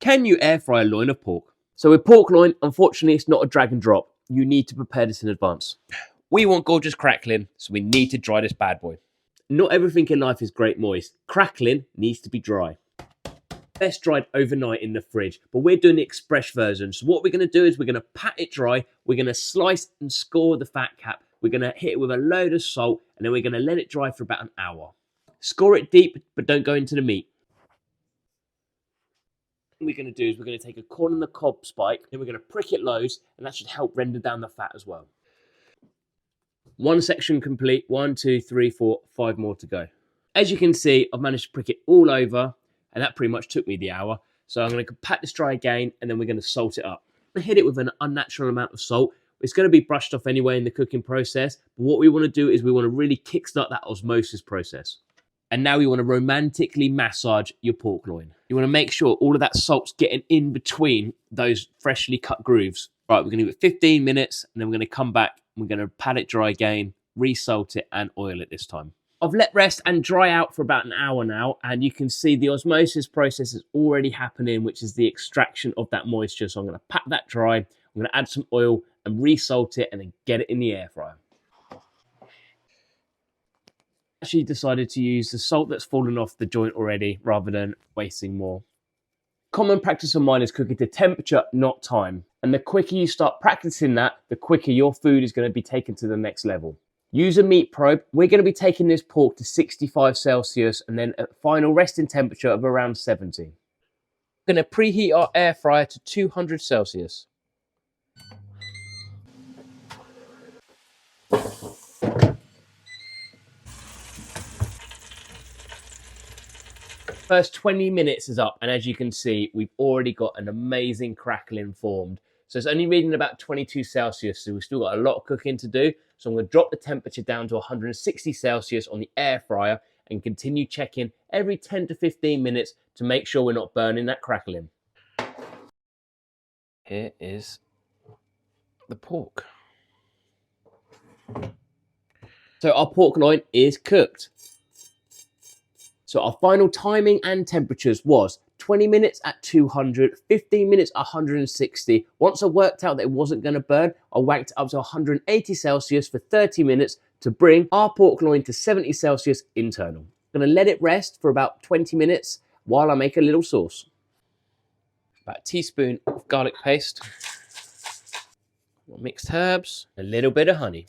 Can you air fry a loin of pork? So with pork loin, unfortunately, it's not a drag and drop. You need to prepare this in advance. We want gorgeous crackling, so we need to dry this bad boy. Not everything in life is great moist. Crackling needs to be dry. Best dried overnight in the fridge, but we're doing the express version. So what we're going to do is we're going to pat it dry. We're going to slice and score the fat cap. We're going to hit it with a load of salt, and then we're going to let it dry for about an hour. Score it deep, but don't go into the meat. What we're going to do is we're going to take a corn on the cob spike, and we're going to prick it loads, and that should help render down the fat as well. One section complete. 1, 2, 3, 4, 5 more to go. As you can see, I've managed to prick it all over, and that pretty much took me the hour. So I'm going to pat this dry again, and then we're going to salt it up. I'm going to hit it with an unnatural amount of salt. It's going to be brushed off anyway in the cooking process, but what we want to do is we want to really kickstart that osmosis process. And now we want to romantically massage your pork loin. You want to make sure all of that salt's getting in between those freshly cut grooves. Right, we're going to give it 15 minutes, and then we're going to come back, and we're going to pat it dry again, re-salt it, and oil it this time. I've let rest and dry out for about an hour now, and you can see the osmosis process is already happening, which is the extraction of that moisture. So I'm going to pat that dry, I'm going to add some oil and re-salt it, and then get it in the air fryer. Actually decided to use the salt that's fallen off the joint already rather than wasting more. Common practice of mine is cooking to temperature, not time. And the quicker you start practicing that, the quicker your food is going to be taken to the next level. Use a meat probe. We're going to be taking this pork to 65 Celsius and then a final resting temperature of around 70. We're going to preheat our air fryer to 200 Celsius. First 20 minutes is up, and as you can see, we've already got an amazing crackling formed. So it's only reading about 22 Celsius, so we've still got a lot of cooking to do. So I'm going to drop the temperature down to 160 Celsius on the air fryer and continue checking every 10 to 15 minutes to make sure we're not burning that crackling. Here is the pork. So our pork loin is cooked. So our final timing and temperatures was 20 minutes at 200, 15 minutes at 160. Once I worked out that it wasn't going to burn, I whacked up to 180 Celsius for 30 minutes to bring our pork loin to 70 Celsius internal. I'm going to let it rest for about 20 minutes while I make a little sauce. About a teaspoon of garlic paste, mixed herbs, a little bit of honey.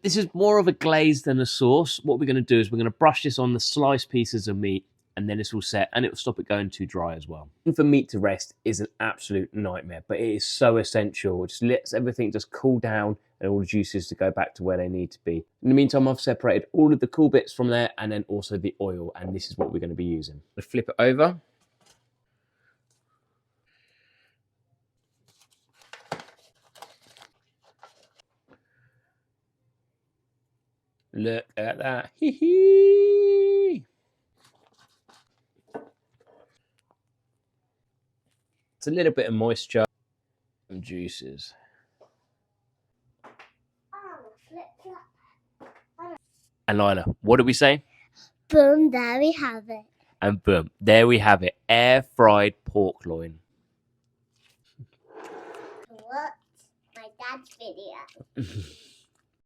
This is more of a glaze than a sauce. What we're going to do is we're going to brush this on the sliced pieces of meat, and then it's all set, and it will stop it going too dry as well. And for meat to rest is an absolute nightmare, but it is so essential. It just lets everything just cool down and all the juices to go back to where they need to be. In the meantime, I've separated all of the cool bits from there and then also the oil, and this is what we're going to be using. We'll flip it over. Look at that. Hee hee. It's a little bit of moisture and juices. And Lila, what did we say? Boom, there we have it. And boom, there we have it. Air fried pork loin. What? My dad's video.